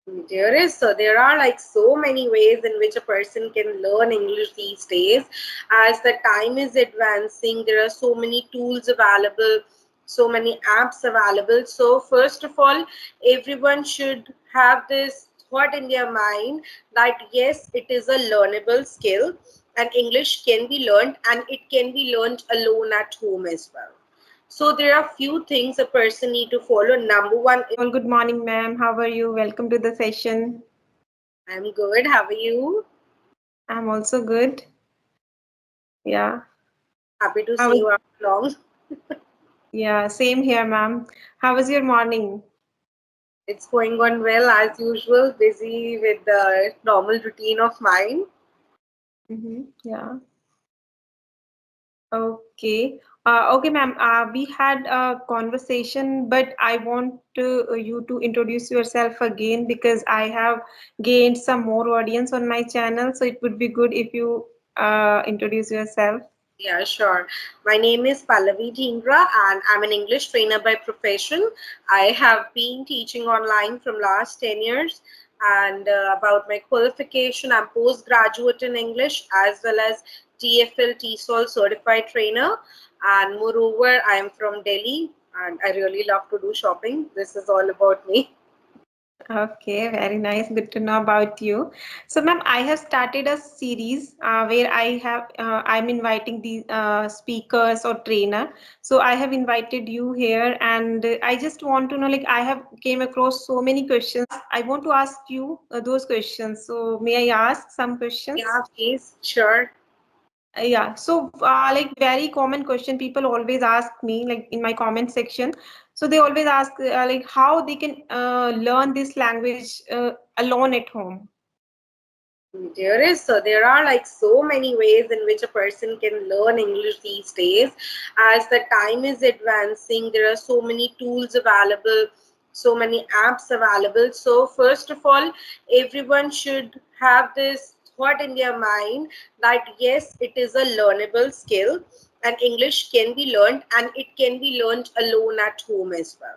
There are like so many ways in which a person can learn English these days. As the time is advancing, there are so many tools available, so many apps available. So first of all, everyone should have this thought in their mind that yes, it is a learnable skill and English can be learned and it can be learned alone at home as well. So there are few things a person need to follow. Number one, All good morning, ma'am. How are you? Welcome to the session. I'm good. How are you? I'm also good. Yeah. Happy to How see was, you after long. yeah, same here, ma'am. How was your morning? It's going on well as usual, busy with the normal routine of mine. Yeah. Okay. Okay, ma'am. We had a conversation, but I want you to introduce yourself again because I have gained some more audience on my channel. So it would be good if you introduce yourself. Yeah, sure. My name is Pallavi Dhingra and I'm an English trainer by profession. I have been teaching online from last 10 years and about my qualification, I'm postgraduate in English as well as TFL TESOL certified trainer. And moreover, I am from Delhi and I really love to do shopping. This is all about me. Okay, very nice. Good to know about you. So, ma'am, I have started a series where I'm inviting the speakers or trainer. So, I have invited you here, and I just want to know, like, I have came across so many questions. I want to ask you those questions. So, may I ask some questions? Yeah, please, sure. Yeah, so like very common question people always ask me like in my comment section. So they always ask like how they can learn this language alone at home. There are like so many ways in which a person can learn English these days. As the time is advancing, there are so many tools available, so many apps available. So first of all, everyone should have this thought in their mind that yes, it is a learnable skill and English can be learned and it can be learned alone at home as well.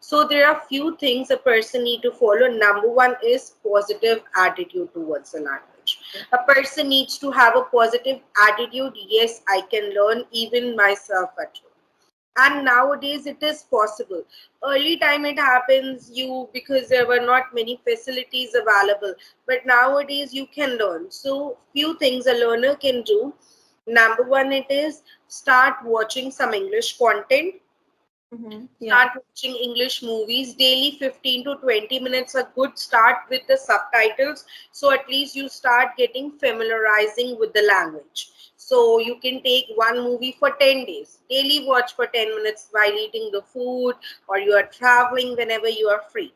So there are few things a person need to follow. Number one is positive attitude towards the language. A person needs to have a positive attitude. Yes, I can learn even myself at home. And nowadays it is possible. Early time it happens you because there were not many facilities available. But nowadays you can learn. So few things a learner can do. Number one, it is start watching some English content. Yeah. Start watching English movies daily. 15 to 20 minutes a good start with the subtitles. So at least you start getting familiarizing with the language. So you can take one movie for 10 days. Daily watch for 10 minutes while eating the food or you are traveling whenever you are free.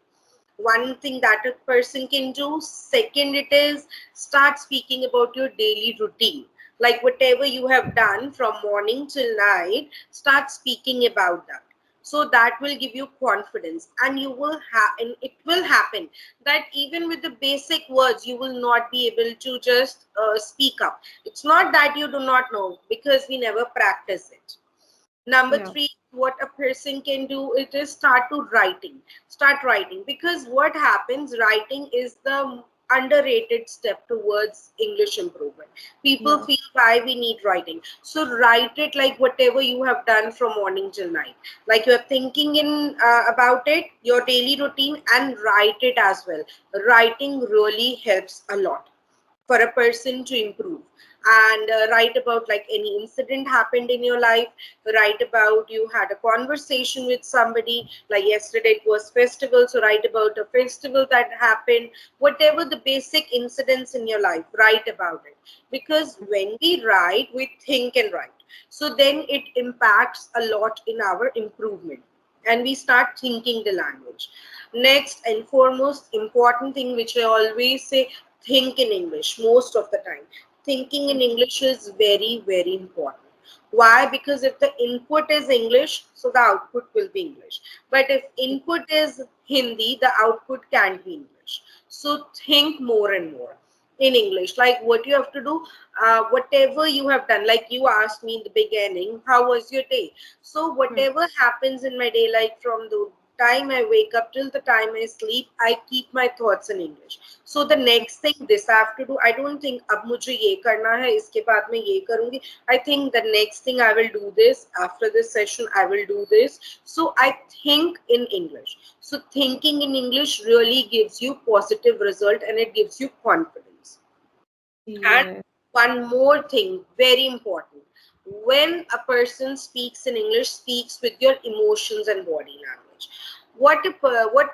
One thing that a person can do. Second, it is start speaking about your daily routine. Like whatever you have done from morning till night, start speaking about that. So that will give you confidence and you will have, and it will happen that even with the basic words you will not be able to just speak up. It's not that you do not know, because we never practice it. Number Yeah. three, what a person can do it is start writing, because what happens, writing is the underrated step towards English improvement. People Yeah. feel why we need writing, so write it, like whatever you have done from morning till night, like you're thinking in about it, your daily routine, and write it as well. Writing really helps a lot for a person to improve. And write about like any incident happened in your life. Write about you had a conversation with somebody, like yesterday it was festival, so write about a festival that happened. Whatever the basic incidents in your life, write about it, because when we write we think and write, so then it impacts a lot in our improvement and we start thinking the language. Next and foremost important thing which I always say, think in English most of the time. Thinking in English is very, very important. Why? Because if the input is English, so the output will be English. But if input is Hindi, the output can't be English. So think more and more in English. Like what you have to do, whatever you have done, like you asked me in the beginning, how was your day? So whatever happens in my day, like from the time I wake up till the time I sleep, I keep my thoughts in English. So the next thing this I have to do, I don't think अब मुझे ये करना है इसके बाद मैं ये करूँगी. I think the next thing I will do this after this session. I will do this. So I think in English. So thinking in English really gives you positive result and it gives you confidence. And Yeah. one more thing, very important. When a person speaks in English, speaks with your emotions and body language. What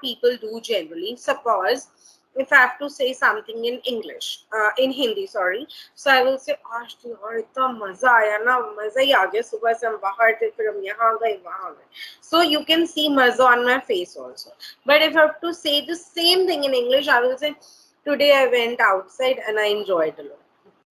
people do generally, suppose if I have to say something in English, in Hindi, sorry, so I will say, आज तो यार इतना मजा आया ना, मजा ही आ गया सुबह से हम बाहर थे फिर हम यहाँ गए वहाँ गए. So you can see maza on my face also. But if I have to say the same thing in English, I will say, today I went outside and I enjoyed a lot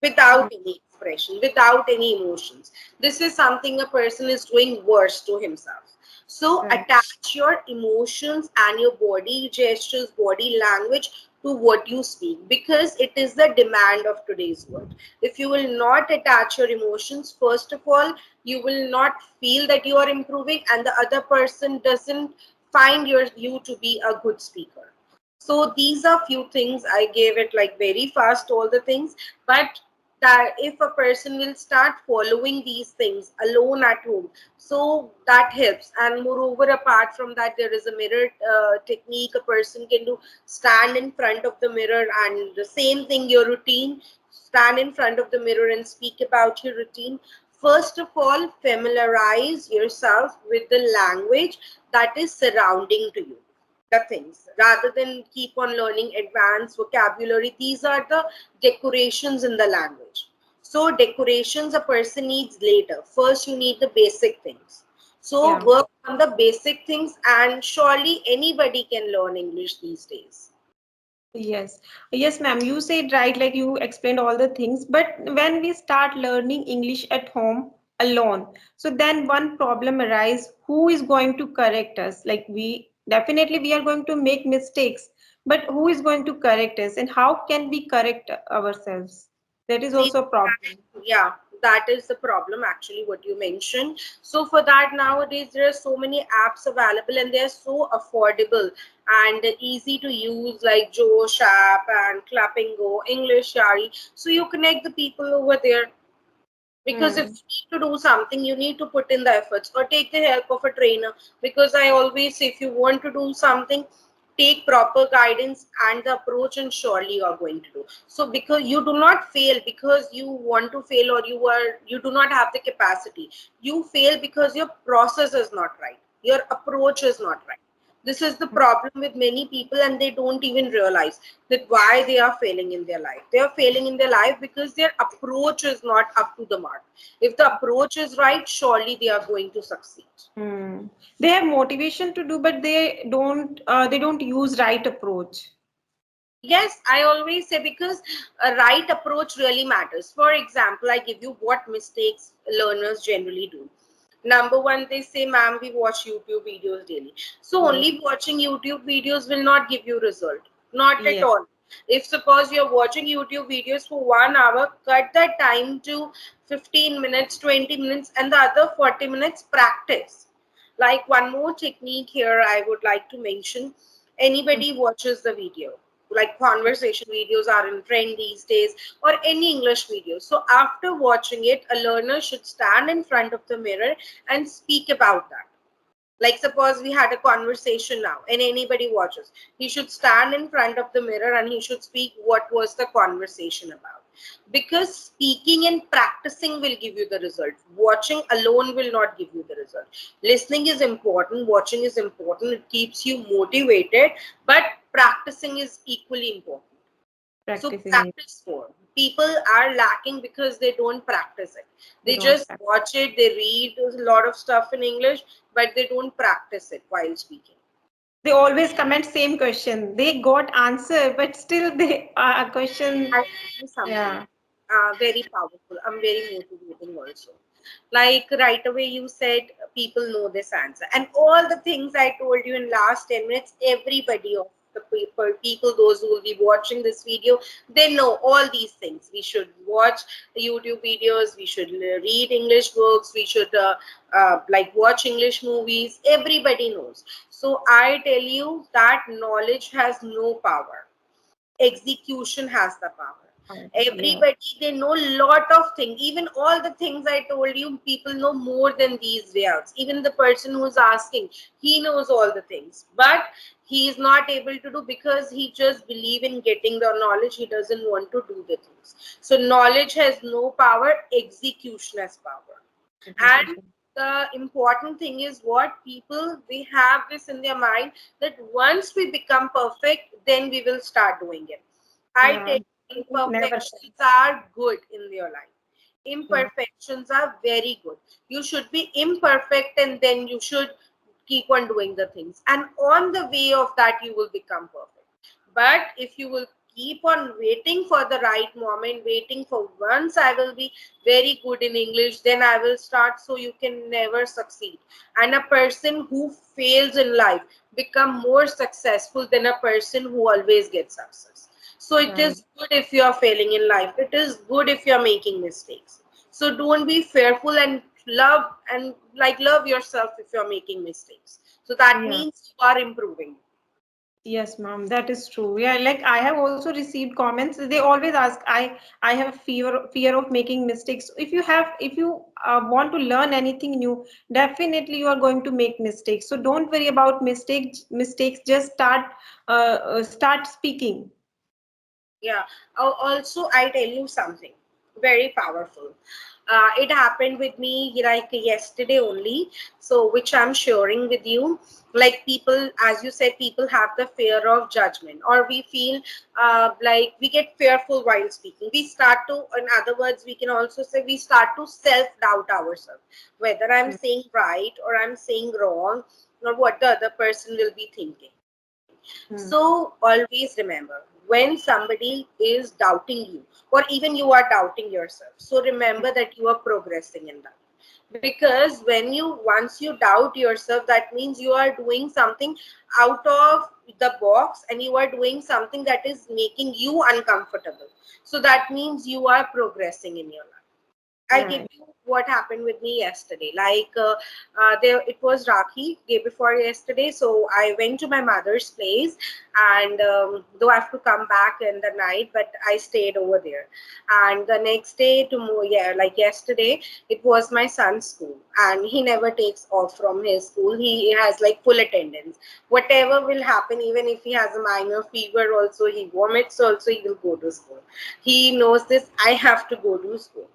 without any expression, without any emotions. This is something a person is doing worse to himself. So Right. attach your emotions and your body gestures, body language to what you speak because it is the demand of today's world. If you will not attach your emotions, first of all, you will not feel that you are improving and the other person doesn't find you to be a good speaker. So these are few things. I gave it like very fast all the things, but that if a person will start following these things alone at home, so that helps. And moreover, apart from that, there is a mirror technique a person can do. Stand in front of the mirror and the same thing, your routine. Stand in front of the mirror and speak about your routine. First of all, familiarize yourself with the language that is surrounding to you, the things, rather than keep on learning advanced vocabulary. These are the decorations in the language. So decorations a person needs later. First you need the basic things. So Yeah. work on the basic things and surely anybody can learn English these days. Yes, yes, ma'am. You said right, like you explained all the things. But when we start learning English at home alone, so then one problem arises: who is going to correct us? Like we are going to make mistakes, but who is going to correct us, and how can we correct ourselves? That is See, also a problem. yeah, that is the problem actually, what you mentioned. So for that, nowadays there are so many apps available and they're so affordable and easy to use, like Josh app and Clapingo, English Yari. So you connect the people over there because if Hmm. you need to do something, you need to put in the efforts or take the help of a trainer. Because I always say, if you want to do something, take proper guidance and the approach, and surely you are going to do. So because you do not fail because you want to fail or you do not have the capacity. You fail because your process is not right. Your approach is not right. This is the problem with many people and they don't even realize that why they are failing in their life. They are failing in their life because their approach is not up to the mark. If the approach is right, surely they are going to succeed. Hmm. They have motivation to do, but they don't use right approach. Yes, I always say because a right approach really matters. For example, I give you what mistakes learners generally do. Number one, they say, ma'am, we watch YouTube videos daily. So Yeah. only watching YouTube videos will not give you result. Not at Yeah. all. If suppose you're watching YouTube videos for 1 hour, cut that time to 15 minutes, 20 minutes, and the other 40 minutes practice. Like one more technique here, I would like to mention. Anybody watches the video, like conversation videos are in trend these days, or any English video. So after watching it, a learner should stand in front of the mirror and speak about that. Like suppose we had a conversation now and anybody watches, he should stand in front of the mirror and he should speak what was the conversation about. Because speaking and practicing will give you the result. Watching alone will not give you the result. Listening is important, watching is important, it keeps you motivated, but practicing is equally important. So Practicing it. practice more. People are lacking because they don't practice it. They They don't just practice. watch it, they read a lot of stuff in English, but they don't practice it while speaking. They always comment same question. They got answer, but still they question. I do something Yeah. very powerful. I'm very motivating also. Like right away you said people know this answer. And all the things I told you in last 10 minutes, everybody of the people, those who will be watching this video, they know all these things. We should watch YouTube videos, we should read English books, we should like watch English movies. Everybody knows. So I tell you that knowledge has no power, execution has the power. Yeah. Everybody, they know lot of things. Even all the things I told you, people know more than these layouts. Even the person who's asking, he knows all the things, but he is not able to do because he just believe in getting the knowledge. He doesn't want to do the things. So knowledge has no power, execution has power. And Execution. the important thing is what people, they have this in their mind that once we become perfect, then we will start doing it. I Yeah. tell you, Never imperfections change. are good in your life. Yeah. Imperfections are very good. You should be imperfect and then you should keep on doing the things. And on the way of that, you will become perfect. But if you will keep on waiting for the right moment, waiting for once I will be very good in English, then I will start, so you can never succeed. And a person who fails in life become more successful than a person who always gets success. So it Right. is good if you are failing in life. It is good if you are making mistakes. So don't be fearful and love yourself if you are making mistakes. So that Yeah. means you are improving. Yes, ma'am, that is true. Yeah, like I have also received comments. They always ask, I have fear of making mistakes. If you want to learn anything new, definitely you are going to make mistakes. So don't worry about mistakes. Just start speaking. Yeah. Also, I tell you something very powerful. It happened with me like yesterday only. So, which I'm sharing with you. Like people, as you said, people have the fear of judgment, or we feel like we get fearful while speaking. We start to, in other words, we can also say we start to self doubt ourselves, whether I'm Mm, saying right or I'm saying wrong, or what the other person will be thinking. mm, So always remember, when somebody is doubting you, or even you are doubting yourself, so remember that you are progressing in that. Because when you once you doubt yourself, that means you are doing something out of the box and you are doing something that is making you uncomfortable. So that means you are progressing in your life. I give right. you what happened with me yesterday. Like there, it was Rakhi day before yesterday, so I went to my mother's place, and though I have to come back in the night, but I stayed over there. And the next day, tomorrow, yeah, like yesterday, it was my son's school, and he never takes off from his school. He has like full attendance. Whatever will happen, even if he has a minor fever, also he vomits, also he will go to school. He knows this. I have to go to school,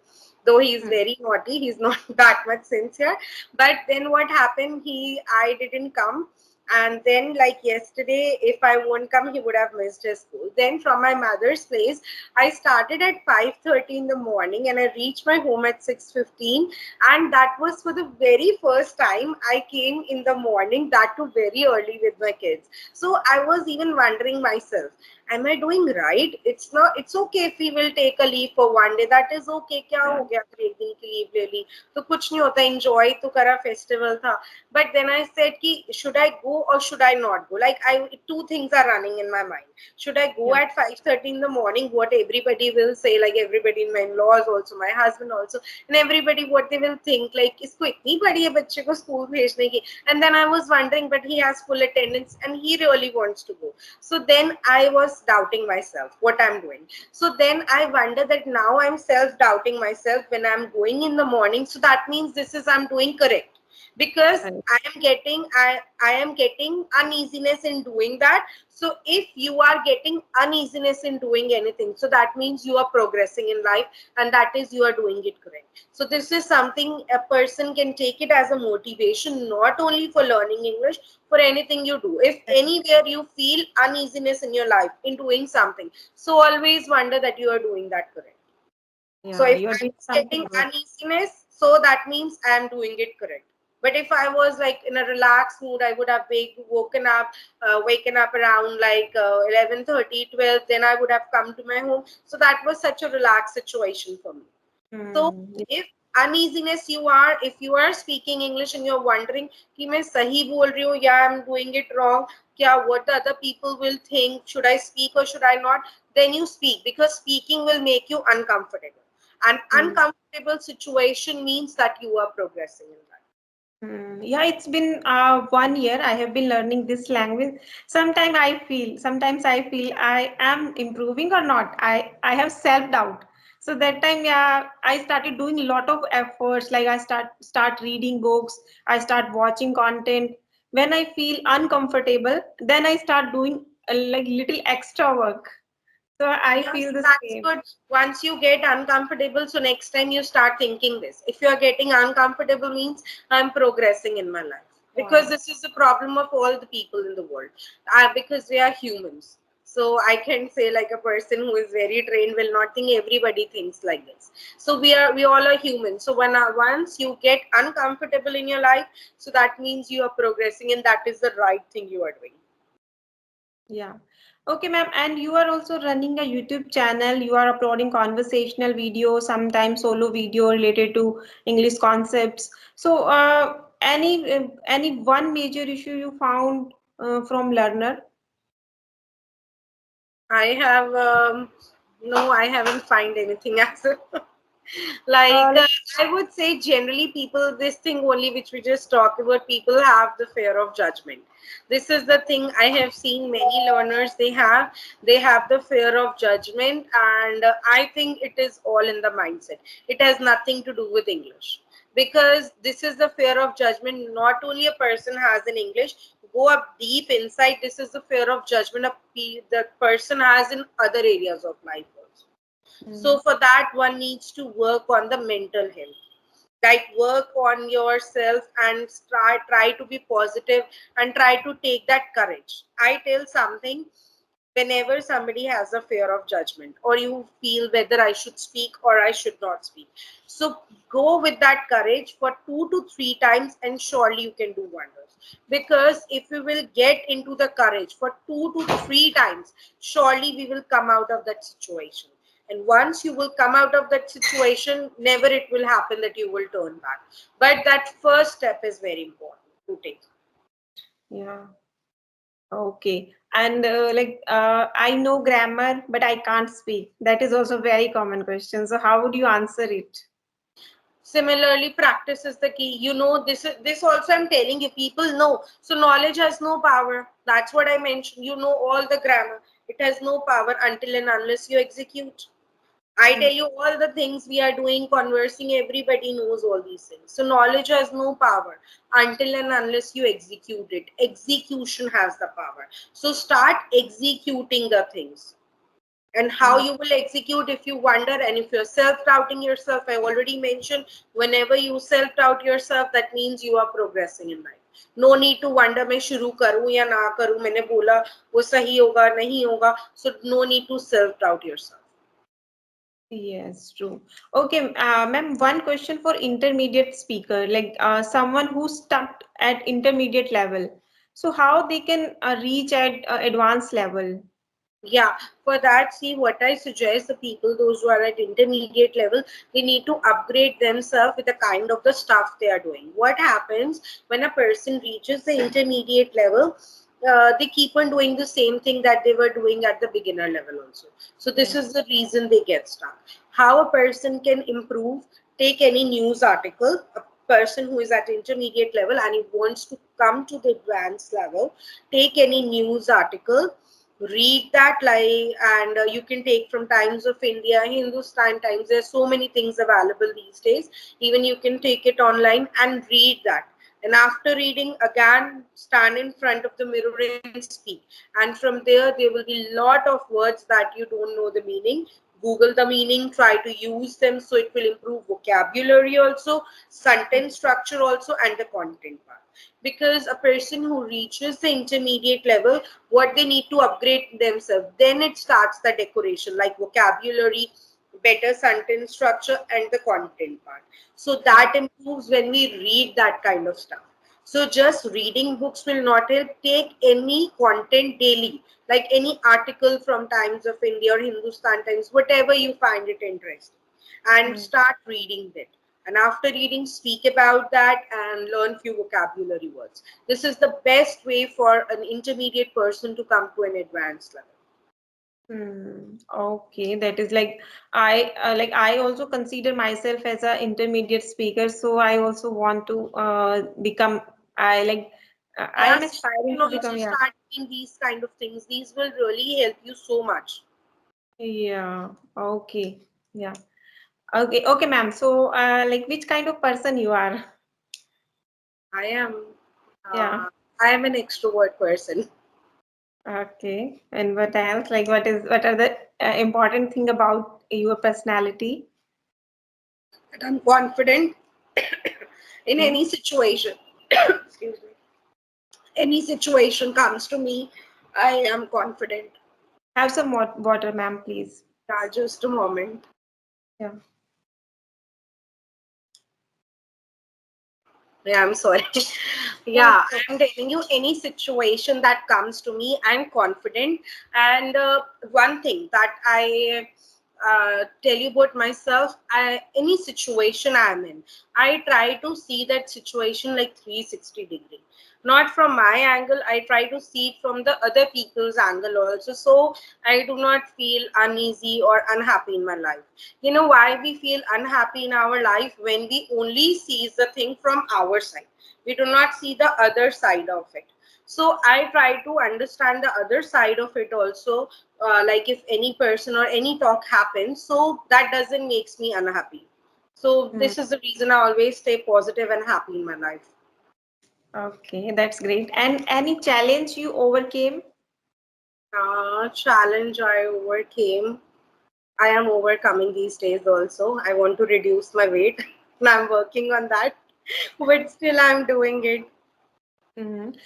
though he is Mm, very naughty. He's not that much sincere. But then what happened, I didn't come, and then like yesterday, if I won't come, he would have missed his school. Then from my mother's place, I started at 5:30 in the morning and I reached my home at 6:15, and that was for the very first time I came in the morning, that too very early with my kids. So I was even wondering myself, am I doing right? It's okay if we will take a leave for one day. That is okay. क्या yeah. हो गया फिर एक दिन की leave ले ली तो कुछ नहीं होता, enjoy तो करा, festival था. But then I said कि should I go or should I not go? Like two things are running in my mind. Should I go Yeah. at 5:30 in the morning? What everybody will say, like everybody, my in-laws also, my husband also, and everybody what they will think, like इसको इतनी बड़ी है बच्चे को school भेजने की. And then I was wondering, but he has full attendance and he really wants to go. So then I was doubting myself what I'm doing. So then I wonder that now I'm self doubting myself when I'm going in the morning. So that means this is I'm doing correct, because Right. I am getting uneasiness in doing that. So if you are getting uneasiness in doing anything, so that means you are progressing in life, and that is you are doing it correct. So this is something a person can take it as a motivation, not only for learning English, for anything you do. If anywhere you feel uneasiness in your life in doing something, so always wonder that you are doing that correct. So Yeah, if you are I'm doing something getting good. uneasiness, so that means I am doing it correct. But if I was like in a relaxed mood, I would have waken up around like 11:30, 12. Then I would have come to my home. So that was such a relaxed situation for me. So Hmm. if uneasiness you are, if you are speaking English and you're wondering कि मैं सही बोल रही हूँ या I'm doing it wrong, yeah, what the other people will think, should I speak or should I not, then you speak, because speaking will make you uncomfortable. And Hmm. uncomfortable situation means that you are progressing in life. Yeah, it's been 1 year. I have been learning this language. Sometimes I feel I am improving or not. I have self-doubt. So that time, yeah, I started doing a lot of efforts. Like I start reading books. I start watching content. When I feel uncomfortable, then I start doing like little extra work. So I Yes, feel the that's same. good. Once you get uncomfortable, so next time you start thinking this. If you're getting uncomfortable means I'm progressing in my life. Because Yeah. this is the problem of all the people in the world. Because we are humans. So I can say like a person who is very trained will not think everybody thinks like this. So we all are human. So once you get uncomfortable in your life, so that means you are progressing and that is the right thing you are doing. Yeah. Okay, ma'am. And you are also running a YouTube channel. You are uploading conversational video, sometimes solo video related to English concepts. So, any one major issue you found from learner? I have no, I haven't find anything as like Like, I would say generally people this thing only which we just talked about, people have the fear of judgment. This is the thing I have seen many learners they have the fear of judgment, and I think it is all in the mindset. It has nothing to do with English, because this is the fear of judgment not only a person has in English. Go up deep inside, this is the fear of judgment the person has in other areas of life also. So mm, for that, one needs to work on the mental health. Like work on yourself and try to be positive and try to take that courage. I tell something, whenever somebody has a fear of judgment or you feel whether I should speak or I should not speak. So go with that courage for 2 to 3 times and surely you can do wonders. Because if we will get into the courage for 2 to 3 times, surely we will come out of that situation. And once you will come out of that situation, never it will happen that you will turn back. But that first step is very important to take. yeah. Okay. And I know grammar, but I can't speak. That is also very common question. So how would you answer it? Similarly, practice is the key. You know, this also I'm telling you, people know. So knowledge has no power. That's what I mentioned. You know all the grammar. It has no power until and unless you execute. I tell you all the things we are doing, conversing, everybody knows all these things. So knowledge has no power until and unless you execute it. Execution has the power. So start executing the things. And how Mm. you will execute, if you wonder and if you're self-doubting yourself, I already mentioned, whenever you self-doubt yourself, that means you are progressing in life. No need to wonder मैं शुरू करूं या ना करूं, मैंने बोला वो सही होगा नहीं होगा. So no need to self-doubt yourself. Yes, true. Okay, ma'am, one question for intermediate speaker, like someone who's stuck at intermediate level. So how they can reach at advanced level? Yeah, for that, see what I suggest the people, those who are at intermediate level, they need to upgrade themselves with the kind of the stuff they are doing. What happens when a person reaches the intermediate level? They keep on doing the same thing that they were doing at the beginner level also. So this Mm. is the reason they get stuck. How a person can improve? Take any news article. A person who is at intermediate level and he wants to come to the advanced level, take any news article, read that lie, and you can take from Times of India, Hindustan Times. There's so many things available these days. Even you can take it online and read that. And after reading, again stand in front of the mirror and speak. And from there will be lot of words that you don't know the meaning. Google the meaning, try to use them, so it will improve vocabulary also, sentence structure also, and the content part. Because a person who reaches the intermediate level, what they need to upgrade themselves, then it starts the decoration like vocabulary, better sentence structure, and the content part. So that improves when we read that kind of stuff. So just reading books will not help. Take any content daily, like any article from Times of India or Hindustan Times, whatever you find it interesting, and Mm. start reading it. And after reading, speak about that and learn few vocabulary words. This is the best way for an intermediate person to come to an advanced level. Okay, that is like I also consider myself as a intermediate speaker, so I also want to become. I am Yes, you aspiring can to also become. Yeah, start doing these kind of things. These will really help you so much. yeah. Okay, yeah. Okay, ma'am. So, like, which kind of person you are? I am, Yeah. I am an extrovert person. Okay. And what else? Like, what are the important thing about your personality? And I'm confident in Hmm. any situation. Excuse me. Any situation comes to me, I am confident. Have some water, ma'am, please. Yeah, just a moment. Yeah. Yeah, I'm sorry. Yeah, Yeah, it's I'm telling you, any situation that comes to me, I'm confident. And one thing that I tell you about myself, any situation I'm in, I try to see that situation like 360-degree. Not from my angle, I try to see it from the other people's angle also. So I do not feel uneasy or unhappy in my life. You know why we feel unhappy in our life? When we only see the thing from our side, we do not see the other side of it. So I try to understand the other side of it also. Like if any person or any talk happens, so that doesn't makes me unhappy. So mm, this is the reason I always stay positive and happy in my life. okay, that's great. And any challenge you overcame? Challenge I overcame, I am overcoming these days also. I want to reduce my weight and I'm working on that, but still I'm doing it.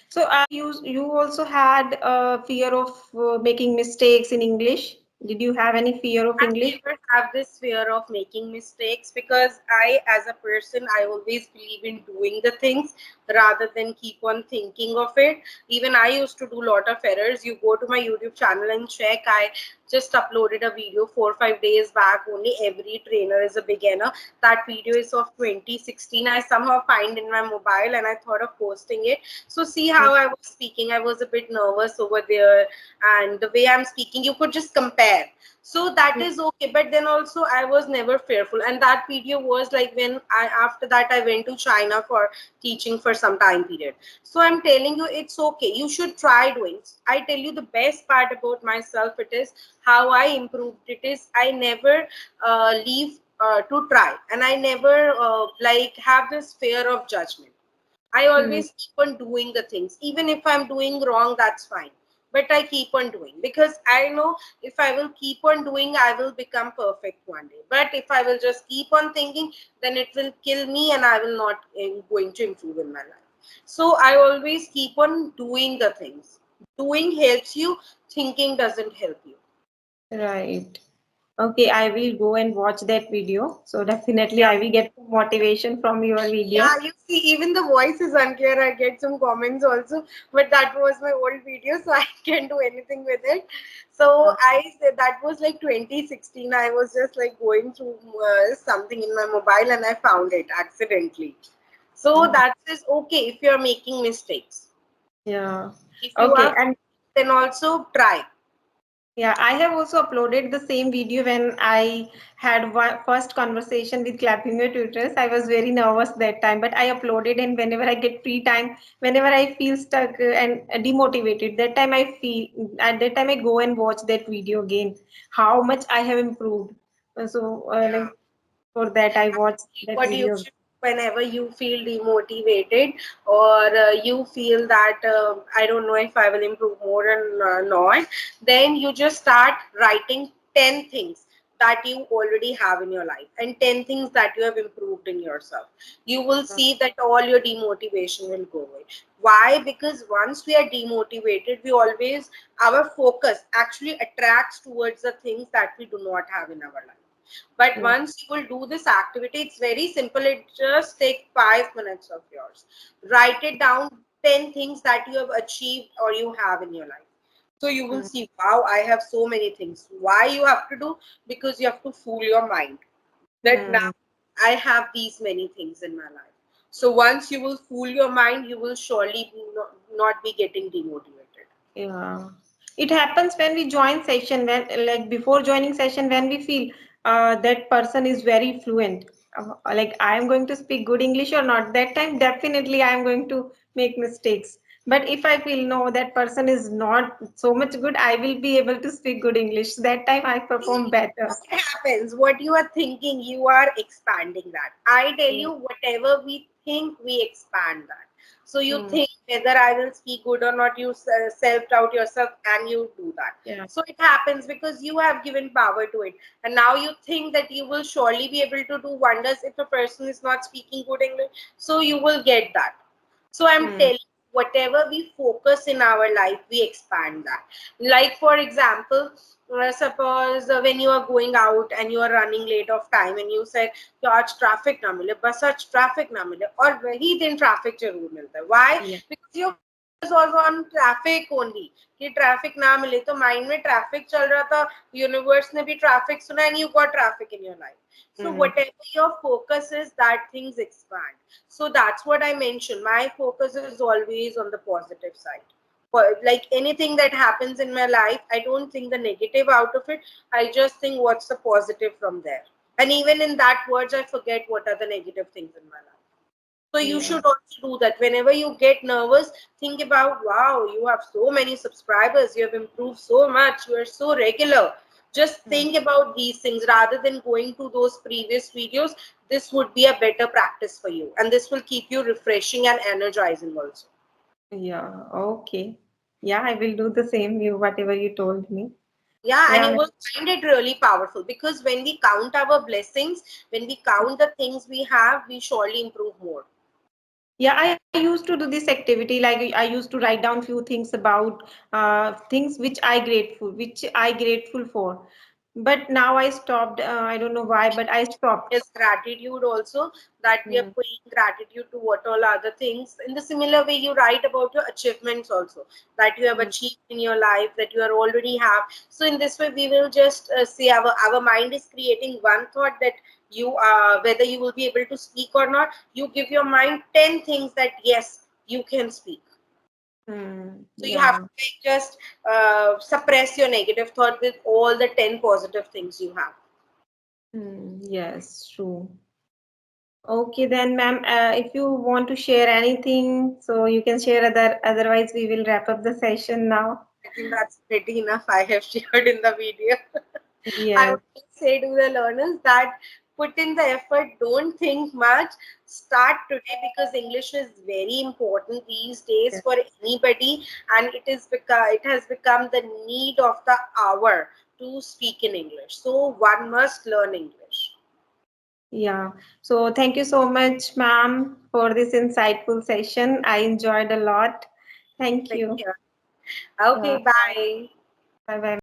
So, you also had a fear of making mistakes in English. Did you have any fear of I English? never have this fear of making mistakes because I, as a person, I always believe in doing the things rather than keep on thinking of it. Even I used to do a lot of errors. You go to my YouTube channel and check. I just uploaded a video 4 or 5 days back. Only every trainer is a beginner. That video is of 2016. I somehow find in my mobile and I thought of posting it. So see how I was speaking. I was a bit nervous over there, and the way I'm speaking, you could just compare. So that is okay, but then also I was never fearful. And that video was like when I, after that I went to China for teaching for some time period. So I'm telling you, it's okay, you should try doing. I tell you, the best part about myself, it is how I improved. It is I never leave to try, and I never like have this fear of judgment. I Mm, always keep on doing the things. Even if I'm doing wrong, that's fine. But I keep on doing because I know if I will keep on doing, I will become perfect one day. But if I will just keep on thinking, then it will kill me and I will not going to improve in my life. So I always keep on doing the things. Doing helps you, thinking doesn't help you. right. Okay, I will go and watch that video. So definitely Yeah. I will get motivation from your video. Yeah, you see, even the voice is unclear. I get some comments also, but that was my old video, so I can't do anything with it. So I said that was like 2016. I was just like going through something in my mobile and I found it accidentally. So Mhm. that is okay if you are making mistakes. Yeah. If you Okay, are, and then also try. yeah, I have also uploaded the same video when I had one first conversation with clappingo tutors. I was very nervous that time, but I uploaded, and whenever I get free time, whenever I feel stuck and demotivated, that time I feel at that time I go and watch that video again. How much I have improved. Yeah. Like for that I watched that What you video. should, whenever you feel demotivated or you feel that I don't know if I will improve more or not, then you just start writing 10 things that you already have in your life and 10 things that you have improved in yourself. You will see that all your demotivation will go away. Why? Because once we are demotivated, we always, our focus actually attracts towards the things that we do not have in our life. But Yeah. once you will do this activity, it's very simple. It just take 5 minutes of yours. Write it down, 10 things that you have achieved or you have in your life. So you will see, wow, I have so many things. Why you have to do? Because you have to fool your mind that now Mm-hmm. I have these many things in my life. So once you will fool your mind, you will surely not be getting demotivated. Yeah. It happens when we join session, when like before joining session, when we feel that person is very fluent. Like I am going to speak good English or not, that time definitely I am going to make mistakes. But if I feel no, that person is not so much good, I will be able to speak good English. That time I perform better. What happens? What you are thinking, you are expanding that. I tell Yeah. you, whatever we think, we expand that. So you Mm, think whether I will speak good or not, you self doubt yourself and you do that. yeah. So it happens because you have given power to it. And now you think that you will surely be able to do wonders if a person is not speaking good English. So you will get that. So I'm Mm, telling you, whatever we focus in our life, we expand that. Like for example, suppose when you are going out and you are running late of time and you said कि आज traffic ना मिले बस आज traffic ना मिले और वही दिन traffic जरूर मिलता है. Why? yeah. Because your focus was on traffic only. कि traffic ना मिले तो mind में traffic चल रहा था, universe ने भी traffic सुना and you got traffic in your life. So Mm, whatever your focus is, that things expand. So that's what I mentioned. My focus is always on the positive side. Like anything that happens in my life, I don't think the negative out of it. I just think what's the positive from there. And even in that words, I forget what are the negative things in my life. So you yeah. should also do that. Whenever you get nervous, think about, wow, you have so many subscribers, you have improved so much, you are so regular. Just Mm, think about these things rather than going to those previous videos. This would be a better practice for you, and this will keep you refreshing and energizing also. yeah. Okay. Yeah, I will do the same. You whatever you told me. Yeah, and Yeah. you will find it really powerful because when we count our blessings, when we count the things we have, we surely improve more. Yeah, I used to do this activity. Like I used to write down few things about things which I grateful for. But now I stopped. I don't know why, but I stopped. Is gratitude also, that we are Mm, paying gratitude to what all other things. In the similar way, you write about your achievements also, that you have mm, achieved in your life, that you are already have. So in this way, we will just see our mind is creating one thought that you whether you will be able to speak or not. You give your mind 10 things that yes, you can speak. So you have to yeah. like just suppress your negative thought with all the 10 positive things you have. Yes, true. Okay, then, ma'am, if you want to share anything, so you can share. Otherwise, we will wrap up the session now. I think that's pretty enough I have shared in the video. I Yes. would say to the learners that put in the effort, don't think much, start today because English is very important these days for anybody, and it has become the need of the hour to speak in English. So one must learn English. Yeah. So thank you so much, ma'am, for this insightful session. I enjoyed a lot. Thank Like, you. yeah. Yeah. Okay, bye. Bye bye, ma'am.